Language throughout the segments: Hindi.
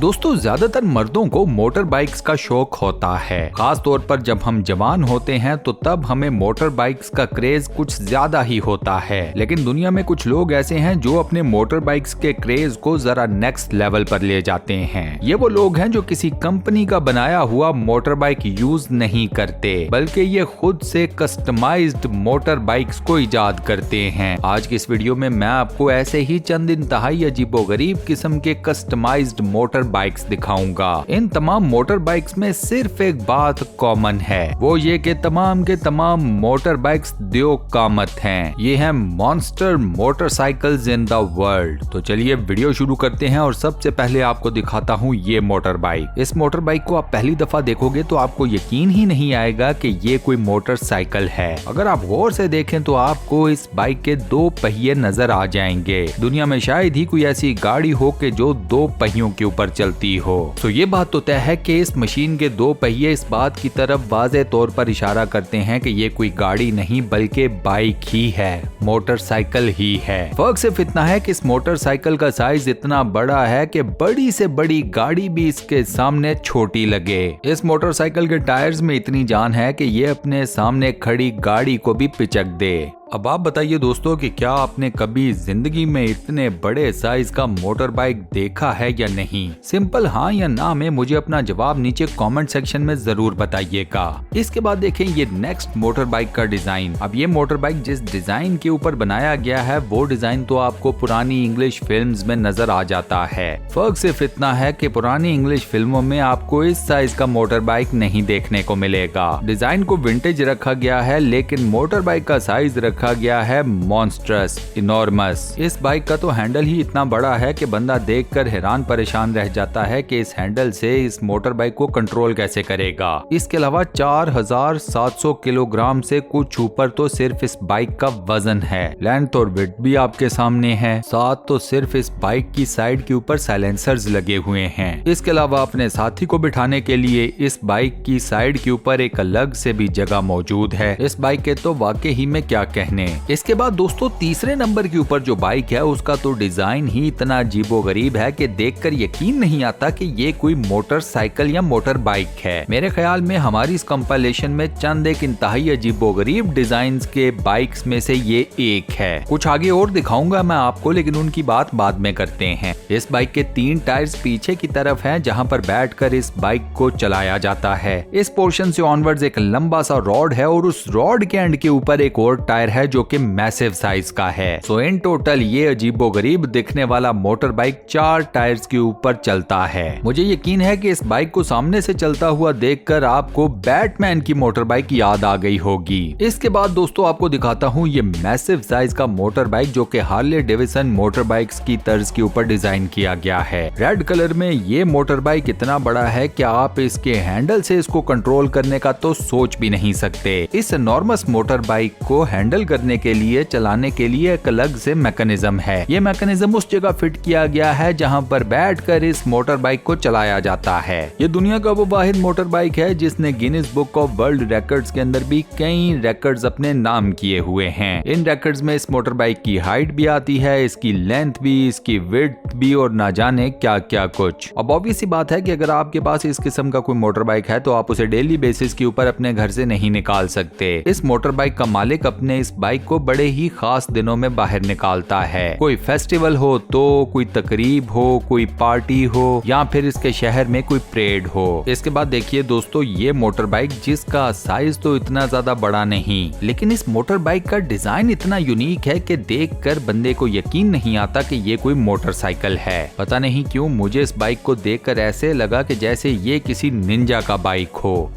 दोस्तों ज्यादातर मर्दों को मोटर बाइक्स का शौक होता है, खास तौर पर जब हम जवान होते हैं तो तब हमें मोटर बाइक्स का क्रेज कुछ ज्यादा ही होता है। लेकिन दुनिया में कुछ लोग ऐसे हैं जो अपने मोटर बाइक्स के क्रेज को जरा नेक्स्ट लेवल पर ले जाते हैं। ये वो लोग हैं जो किसी कंपनी का बनाया हुआ मोटर बाइक यूज नहीं करते, बल्कि ये खुद से कस्टमाइज्ड मोटर बाइक्स को इजाद करते हैं। आज की इस वीडियो में मैं आपको ऐसे ही चंद इंतहाई अजीबोगरीब किस्म के कस्टमाइज्ड मोटर बाइक्स दिखाऊंगा। इन तमाम मोटर बाइक्स में सिर्फ एक बात कॉमन है, वो ये कि तमाम के तमाम मोटर बाइक्स दो कामत हैं। ये हैं monster motorcycles in the world. तो चलिए वीडियो शुरू करते हैं और सबसे पहले आपको दिखाता हूँ ये मोटर बाइक। इस मोटर बाइक को आप पहली दफा देखोगे तो आपको यकीन ही नहीं आएगा कि ये कोई मोटरसाइकिल है। अगर आप गौर से देखें तो आपको इस बाइक के दो पहिए नजर आ जाएंगे। दुनिया में शायद ही कोई ऐसी गाड़ी हो कि जो दो पहियों के ऊपर चलती हो। तो ये बात तो तय है कि इस मशीन के दो पहिए इस बात की तरफ वाज़े तौर पर इशारा करते हैं कि ये कोई गाड़ी नहीं बल्कि बाइक ही है, मोटरसाइकिल ही है। फर्क सिर्फ इतना है कि इस मोटरसाइकिल का साइज इतना बड़ा है कि बड़ी से बड़ी गाड़ी भी इसके सामने छोटी लगे। इस मोटरसाइकिल के टायर्स में इतनी जान है कि ये अपने सामने खड़ी गाड़ी को भी पिचक दे। अब आप बताइए दोस्तों कि क्या आपने कभी जिंदगी में इतने बड़े साइज का मोटर बाइक देखा है या नहीं? सिंपल हाँ या ना में मुझे अपना जवाब नीचे कमेंट सेक्शन में जरूर बताइएगा। इसके बाद देखें ये नेक्स्ट मोटर बाइक का डिजाइन। अब ये मोटर बाइक जिस डिजाइन के ऊपर बनाया गया है वो डिजाइन तो आपको पुरानी इंग्लिश फिल्म्स में नजर आ जाता है। फर्क सिर्फ इतना है कि पुरानी इंग्लिश फिल्मों में आपको इस साइज का मोटर बाइक नहीं देखने को मिलेगा। डिजाइन को विंटेज रखा गया है लेकिन मोटर बाइक का साइज रखा गया है मॉन्स्ट्रस, इनॉर्मस। इस बाइक का तो हैंडल ही इतना बड़ा है कि बंदा देखकर हैरान परेशान रह जाता है कि इस हैंडल से इस मोटर बाइक को कंट्रोल कैसे करेगा। इसके अलावा 4700 किलोग्राम से कुछ ऊपर तो सिर्फ इस बाइक का वजन है। लेंथ और विड्थ भी आपके सामने है। साथ तो सिर्फ इस बाइक की साइड के ऊपर साइलेंसर्स लगे हुए हैं। इसके अलावा अपने साथी को बिठाने के लिए इस बाइक की साइड के ऊपर एक अलग से भी जगह मौजूद है। इस बाइक के तो वाकई ही में क्या कहने। इसके बाद दोस्तों तीसरे नंबर के ऊपर जो बाइक है उसका तो डिजाइन ही इतना अजीबोगरीब है कि देखकर यकीन नहीं आता कि ये कोई मोटरसाइकिल या मोटर बाइक है। मेरे ख्याल में हमारी इस कंपाइलेशन में चंद एक इंतहाई अजीबोगरीब डिजाइन्स के बाइक्स में से ये एक है। कुछ आगे और दिखाऊंगा मैं आपको, लेकिन उनकी बात बाद में करते हैं। इस बाइक के 3 टायर्स पीछे की तरफ हैं जहां पर बैठकर इस बाइक को चलाया जाता है। इस पोर्शन से ऑनवर्ड्स एक लंबा सा रॉड है और उस रॉड के एंड के ऊपर एक और टायर है जो कि मैसिव साइज का है। सो इन टोटल ये अजीबोगरीब दिखने वाला मोटर बाइक 4 टायर्स के ऊपर चलता है। मुझे यकीन है कि इस बाइक को सामने से चलता हुआ देखकर आपको बैटमैन की मोटर बाइक याद आ गई होगी। इसके बाद दोस्तों आपको दिखाता हूँ ये मैसिव साइज का मोटर बाइक जो कि हार्ले डेविसन मोटर बाइक्स की तर्ज के ऊपर डिजाइन किया गया है। रेड कलर में ये मोटर बाइक इतना बड़ा है कि आप इसके हैंडल से इसको कंट्रोल करने का तो सोच भी नहीं सकते। इस एनॉर्मस मोटर बाइक को हैंडल करने के लिए चलाने के लिए एक अलग से मैकेनिज्म है। ये मैकेनिज्म उस जगह फिट किया गया है जहां पर बैठकर इस मोटर बाइक को चलाया जाता है। ये दुनिया का वो वाहिद मोटर बाइक है जिसने Guinness book of world records के अंदर भी कई रिकॉर्ड्स अपने नाम किए हुए हैं। इन रिकॉर्ड्स में इस मोटर बाइक की हाइट भी आती है, इसकी लेंथ भी, इसकी विड्थ भी और ना जाने क्या क्या कुछ। अब ऑब्वियस सी बात है कि अगर आपके पास इस किस्म का कोई मोटर बाइक है तो आप उसे डेली बेसिस के ऊपर अपने घर से नहीं निकाल सकते। इस मोटर बाइक का मालिक अपने इस बाइक को बड़े ही खास दिनों में बाहर निकालता है। कोई फेस्टिवल हो तो, कोई तकरीब हो, कोई पार्टी हो या फिर इसके शहर में कोई परेड हो। इसके बाद देखिए दोस्तों ये मोटर बाइक जिसका साइज तो इतना ज्यादा बड़ा नहीं, लेकिन इस मोटर बाइक का डिजाइन इतना यूनिक है कि देखकर बंदे को यकीन नहीं आता कि ये कोई मोटरसाइकिल है। पता नहीं क्यों मुझे इस बाइक को देखकर ऐसे लगा कि जैसे ये किसी निंजा का बाइक हो।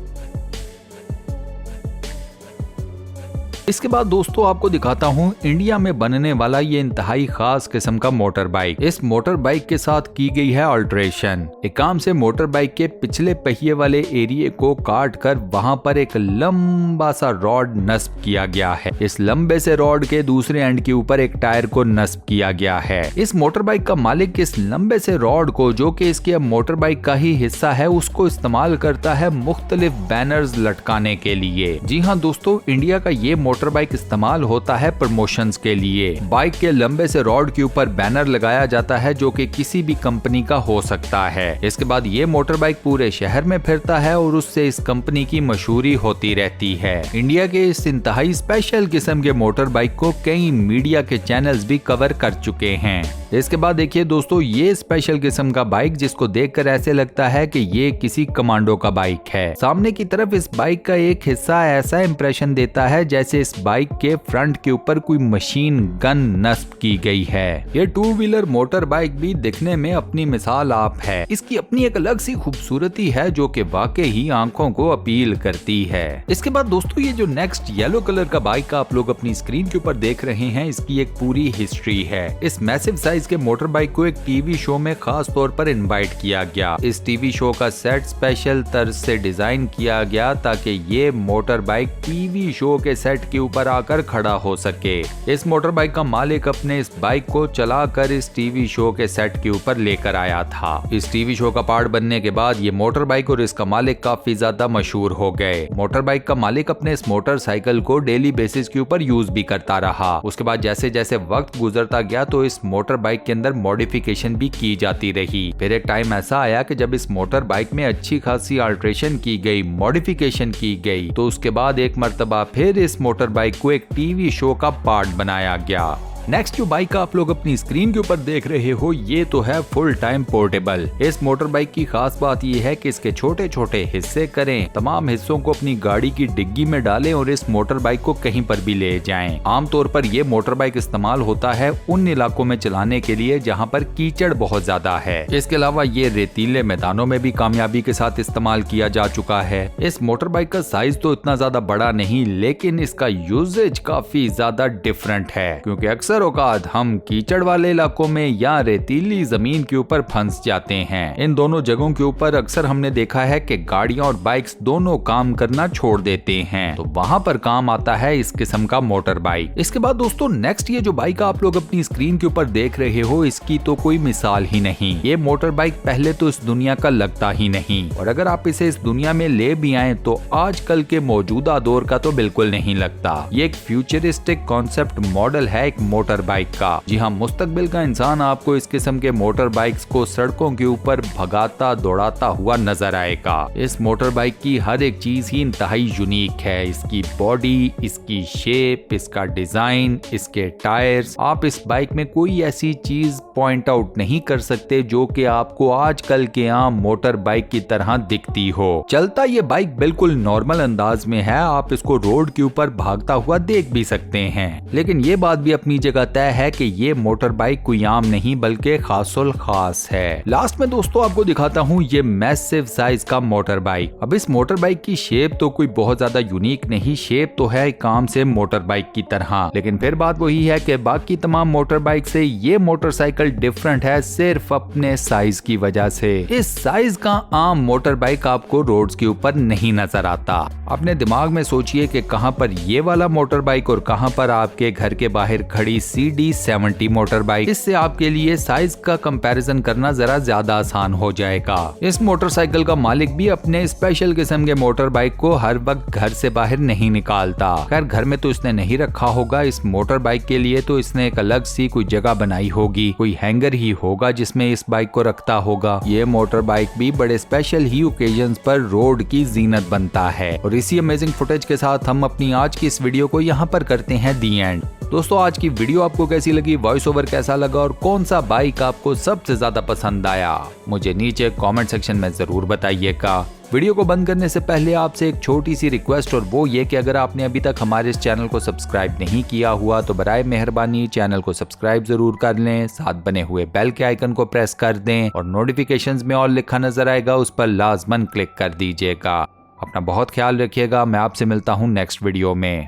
इसके बाद दोस्तों आपको दिखाता हूँ इंडिया में बनने वाला ये इंतहाई खास किस्म का मोटर बाइक। इस मोटर बाइक के साथ की गई है अल्ट्रेशन। एक काम से मोटर बाइक के पिछले पहिए वाले एरिया को काट कर वहाँ पर एक लंबा सा रॉड नस्ब किया गया है। इस लंबे से रॉड के दूसरे एंड के ऊपर एक टायर को नस्ब किया गया है। इस मोटर बाइक का मालिक इस लंबे से रॉड को, जो कि इसके मोटर बाइक का ही हिस्सा है, उसको इस्तेमाल करता है मुख्तलिफ बैनर्स लटकाने के लिए। जी हाँ दोस्तों, इंडिया का ये मोटर बाइक इस्तेमाल होता है प्रमोशंस के लिए। बाइक के लंबे से रॉड के ऊपर बैनर लगाया जाता है जो कि किसी भी कंपनी का हो सकता है। इसके बाद ये मोटर बाइक पूरे शहर में फिरता है और उससे इस कंपनी की मशहूरी होती रहती है। इंडिया के इस इंतहाई स्पेशल किस्म के मोटर बाइक को कई मीडिया के चैनल्स भी कवर कर चुके हैं। इसके बाद देखिए दोस्तों, ये स्पेशल किस्म का बाइक जिसको देखकर ऐसे लगता है कि ये किसी कमांडो का बाइक है। सामने की तरफ इस बाइक का एक हिस्सा ऐसा इंप्रेशन देता है जैसे इस बाइक के फ्रंट के ऊपर कोई मशीन गन नस्ब की गई है। ये टू व्हीलर मोटर बाइक भी दिखने में अपनी मिसाल आप है। इसकी अपनी एक अलग सी खूबसूरती है जो कि वाकई ही आंखों को अपील करती है। इसके बाद दोस्तों, ये जो नेक्स्ट येलो कलर का बाइक आप लोग अपनी स्क्रीन के ऊपर देख रहे हैं, इसकी एक पूरी हिस्ट्री है। इस मैसिव साइज के मोटर बाइक को एक टीवी शो में खास तौर पर इनवाइट किया गया। इस टीवी शो का सेट स्पेशल तर्ज से डिजाइन किया गया ताकि ये मोटर बाइक टीवी शो के सेट के ऊपर आकर खड़ा हो सके। इस मोटर बाइक का मालिक अपने इस बाइक को चलाकर इस टीवी शो के सेट के ऊपर लेकर आया था। इस टीवी शो का पार्ट बनने के बाद ये मोटर बाइक और इसका मालिक काफी ज्यादा मशहूर हो गए। मोटर बाइक का मालिक अपने इस मोटरसाइकिल को डेली बेसिस के ऊपर यूज भी करता रहा। उसके बाद जैसे जैसे वक्त गुजरता गया तो इस मोटर बाइक के अंदर मॉडिफिकेशन भी की जाती रही। फिर एक टाइम ऐसा आया कि जब इस मोटर बाइक में अच्छी खासी अल्ट्रेशन की गई, मॉडिफिकेशन की गई, तो उसके बाद एक मर्तबा फिर इस मोटर बाइक को एक टीवी शो का पार्ट बनाया गया। नेक्स्ट जो बाइक आप लोग अपनी स्क्रीन के ऊपर देख रहे हो, ये तो है फुल टाइम पोर्टेबल। इस मोटर बाइक की खास बात ये है कि इसके छोटे छोटे हिस्से करें, तमाम हिस्सों को अपनी गाड़ी की डिग्गी में डालें और इस मोटर बाइक को कहीं पर भी ले जाएं। आमतौर पर ये मोटर बाइक इस्तेमाल होता है उन इलाकों में चलाने के लिए जहां पर कीचड़ बहुत ज्यादा है। इसके अलावा ये रेतीले मैदानों में भी कामयाबी के साथ इस्तेमाल किया जा चुका है। इस मोटर बाइक का साइज तो इतना ज्यादा बड़ा नहीं, लेकिन इसका यूजेज काफी ज्यादा डिफरेंट है, क्योंकि अक्सर औकात हम कीचड़ वाले इलाकों में या रेतीली जमीन के ऊपर फंस जाते हैं। इन दोनों जगहों के ऊपर अक्सर हमने देखा है कि गाड़ियां और बाइक्स दोनों काम करना छोड़ देते हैं, तो वहां पर काम आता है इस किस्म का मोटर बाइक। इसके बाद दोस्तों, नेक्स्ट ये जो बाइक आप लोग अपनी स्क्रीन के ऊपर देख रहे हो, इसकी तो कोई मिसाल ही नहीं। ये मोटर बाइक पहले तो इस दुनिया का लगता ही नहीं, और अगर आप इसे इस दुनिया में ले भी आए तो आजकल के मौजूदा दौर का तो बिल्कुल नहीं लगता। ये एक फ्यूचरिस्टिक कॉन्सेप्ट मॉडल है एक मोटर बाइक का। जी हाँ, मुस्तकबिल का इंसान आपको इस किस्म के मोटर बाइक्स को सड़कों के ऊपर भगाता दौड़ाता हुआ नजर आएगा। इस मोटर बाइक की हर एक चीज ही इंतहाई यूनिक है। इसकी बॉडी, इसकी शेप, इसका डिजाइन, इसके टायर्स। आप इस बाइक में कोई ऐसी चीज पॉइंट आउट नहीं कर सकते जो कि आपको आजकल के आम मोटर बाइक की तरह दिखती हो। चलता ये बाइक बिल्कुल नॉर्मल अंदाज में है, आप इसको रोड के ऊपर भागता हुआ देख भी सकते हैं। लेकिन ये बात भी अपनी जगह तय है कि ये मोटर बाइक कोई आम नहीं बल्कि खासुल खास है। लास्ट में दोस्तों आपको दिखाता हूँ ये मैसिव साइज का मोटर बाइक। अब इस मोटर बाइक की शेप तो कोई बहुत ज्यादा यूनिक नहीं, शेप तो है काम से मोटर बाइक की तरह, लेकिन फिर बात वही है कि बाकी तमाम मोटर बाइक से ये मोटरसाइकिल डिफरेंट है सिर्फ अपने साइज की वजह से। इस साइज का आम मोटर बाइक आपको रोड्स के ऊपर नहीं नजर आता। अपने दिमाग में सोचिए कि कहां पर ये वाला मोटर बाइक और कहां पर आपके घर के बाहर खड़ी CD70 मोटर बाइक। इससे आपके लिए साइज का कंपैरिजन करना जरा ज्यादा आसान हो जाएगा। इस मोटरसाइकिल का मालिक भी अपने स्पेशल किस्म के मोटर बाइक को हर वक्त घर से बाहर नहीं निकालता। खैर, घर में तो इसने नहीं रखा होगा, इस मोटर बाइक के लिए तो इसने एक अलग सी कोई जगह बनाई होगी, कोई हैंगर ही होगा जिसमें इस बाइक को रखता होगा। ये मोटर बाइक भी बड़े स्पेशल ही ओकेजन्स पर रोड की जीनत बनता है। और इसी अमेजिंग फुटेज के साथ हम अपनी आज की इस वीडियो को यहाँ पर करते हैं दी एंड। दोस्तों, आज की वीडियो आपको कैसी लगी, वॉइस ओवर कैसा लगा और कौन सा बाइक आपको सबसे ज्यादा पसंद आया, मुझे नीचे कमेंट सेक्शन में जरूर बताइएगा। वीडियो को बंद करने से पहले आपसे एक छोटी सी रिक्वेस्ट, और वो ये कि अगर आपने अभी तक हमारे इस चैनल को सब्सक्राइब नहीं किया हुआ तो बराए मेहरबानी चैनल को सब्सक्राइब जरूर कर लें, साथ बने हुए बेल के आइकन को प्रेस कर दें और नोटिफिकेशंस में ऑल लिखा नजर आएगा उस पर लाजमन क्लिक कर दीजिएगा। अपना बहुत ख्याल रखिएगा। मैं आपसे मिलता हूँ नेक्स्ट वीडियो में।